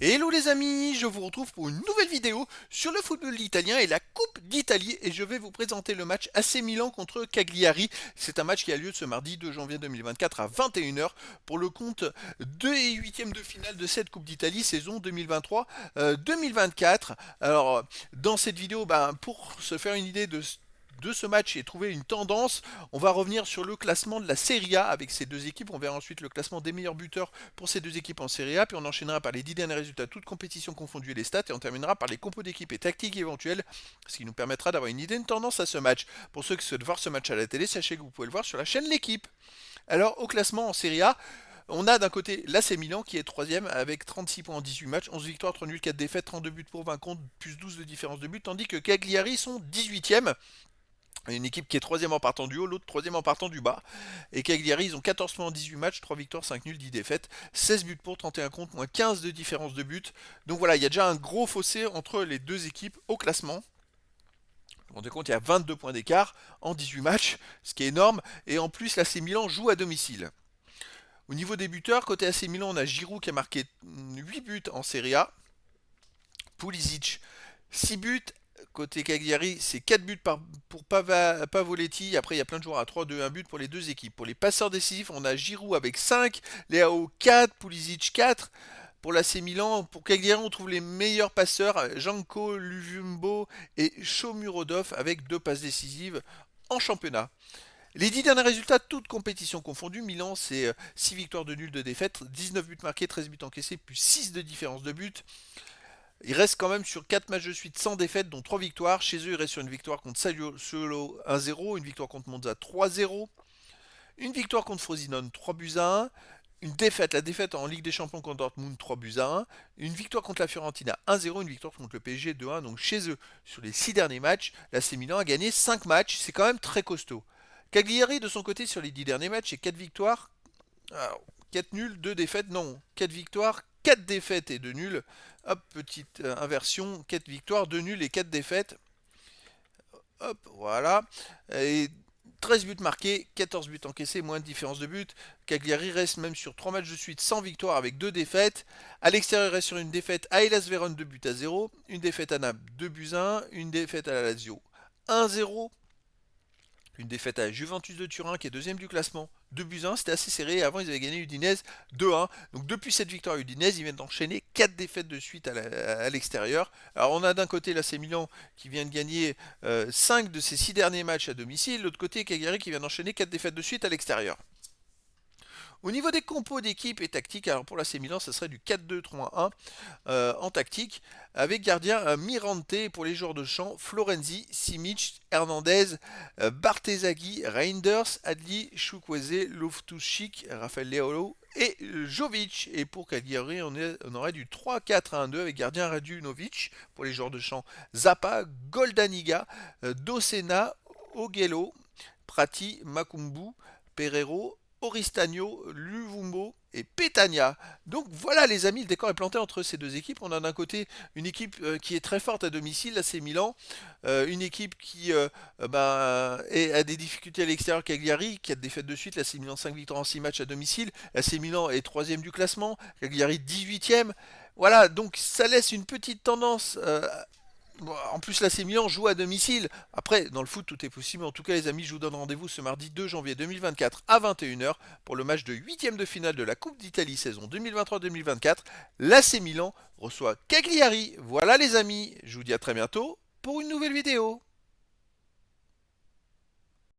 Hello les amis, je vous retrouve pour une nouvelle vidéo sur le football italien et la Coupe d'Italie et je vais vous présenter le match AC Milan contre Cagliari. C'est un match qui a lieu ce mardi 2 janvier 2024 à 21 h pour le compte 2 et 8e de finale de cette Coupe d'Italie saison 2023-2024. Alors dans cette vidéo, pour se faire une idée de ce match et trouver une tendance, on va revenir sur le classement de la Serie A avec ces deux équipes. On verra ensuite le classement des meilleurs buteurs pour ces deux équipes en Serie A, puis on enchaînera par les 10 derniers résultats, toutes compétitions confondues et les stats, et on terminera par les compos d'équipe et tactiques éventuelles, ce qui nous permettra d'avoir une idée, une tendance à ce match. Pour ceux qui souhaitent voir ce match à la télé, sachez que vous pouvez le voir sur la chaîne L'équipe. Alors au classement en Serie A, on a d'un côté l'AC Milan qui est troisième avec 36 points en 18 matchs, 11 victoires, 3 nuls, 4 défaites, 32 buts pour 20 contre, plus 12 de différence de but, tandis que Cagliari sont 18e. Une équipe qui est troisième en partant du haut, l'autre troisième en partant du bas. Et Cagliari, ils ont 14 points en 18 matchs, 3 victoires, 5 nuls, 10 défaites, 16 buts pour, 31 contre, moins 15 de différence de but. Donc voilà, il y a déjà un gros fossé entre les deux équipes au classement. Vous vous rendez compte, il y a 22 points d'écart en 18 matchs, ce qui est énorme. Et en plus, l'AC Milan joue à domicile. Au niveau des buteurs, côté AC Milan, on a Giroud qui a marqué 8 buts en Serie A. Pulisic, 6 buts. Côté Cagliari, c'est 4 buts pour Pavoletti. Après, il y a plein de joueurs à 3, 2, 1 but pour les deux équipes. Pour les passeurs décisifs, on a Giroud avec 5, Leao 4, Pulisic 4. Pour l'AC Milan, pour Cagliari, on trouve les meilleurs passeurs, Janko, Luvumbo et Shomurodov avec 2 passes décisives en championnat. Les 10 derniers résultats, toutes compétitions confondues, Milan c'est 6 victoires de nul, 2 défaites, 19 buts marqués, 13 buts encaissés, plus 6 de différence de but. Ils restent quand même sur 4 matchs de suite sans défaite, dont 3 victoires. Chez eux, ils restent sur une victoire contre Sassuolo 1-0, une victoire contre Monza 3-0, une victoire contre Frosinone 3 buts à 1, une défaite, la défaite en Ligue des Champions contre Dortmund 3 buts à 1, une victoire contre la Fiorentina 1-0, une victoire contre le PSG 2-1. Donc chez eux, sur les 6 derniers matchs, l'AC Milan a gagné 5 matchs, c'est quand même très costaud. Cagliari de son côté sur les 10 derniers matchs, c'est 4 victoires, alors, 4 nuls, 2 défaites, non, 4 victoires, 4 défaites et 2 nuls. Hop, petite inversion, 4 victoires, 2 nuls et 4 défaites. Hop, voilà. Et 13 buts marqués, 14 buts encaissés, moins de différence de but. Cagliari reste même sur 3 matchs de suite sans victoire avec 2 défaites. À l'extérieur, il reste sur une défaite à Hellas Vérone 2 buts à 0, une défaite à Naples 2 buts à 1, une défaite à la Lazio 1-0, une défaite à Juventus de Turin qui est deuxième du classement. 2 buts à 1, c'était assez serré. Avant, ils avaient gagné Udinese 2-1. Donc depuis cette victoire à Udinese, ils viennent d'enchaîner 4 défaites de suite à l'extérieur. Alors on a d'un côté l'AC Milan qui vient de gagner 5 de ses 6 derniers matchs à domicile. L'autre côté, Cagliari qui vient d'enchaîner 4 défaites de suite à l'extérieur. Au niveau des compos d'équipe et tactique, alors pour l'AC Milan, ça serait du 4-2-3-1 en tactique, avec gardien Mirante pour les joueurs de champ, Florenzi, Simic, Hernandez, Bartezaghi, Reinders, Adli, Chukwueze, Loftus-Cheek, Rafael Leao et Jovic. Et pour Cagliari, on aurait du 3-4-1-2 avec gardien Radunovic pour les joueurs de champ, Zappa, Goldaniga, Docena, Oghello, Prati, Makumbu, Pereiro, Oristagno, Luvumbo et Petagna. Donc voilà les amis, le décor est planté entre ces deux équipes. On a d'un côté une équipe qui est très forte à domicile, l'AC Milan, une équipe qui a des difficultés à l'extérieur, Cagliari, 4 défaites de suite, l'AC Milan 5 victoires en 6 matchs à domicile, l'AC Milan est troisième du classement, Cagliari 18e. Voilà, donc ça laisse une petite tendance bon, en plus, l'AC Milan joue à domicile. Après, dans le foot, tout est possible. En tout cas, les amis, je vous donne rendez-vous ce mardi 2 janvier 2024 à 21 h pour le match de 8e de finale de la Coupe d'Italie saison 2023-2024. L'AC Milan reçoit Cagliari. Voilà, les amis. Je vous dis à très bientôt pour une nouvelle vidéo.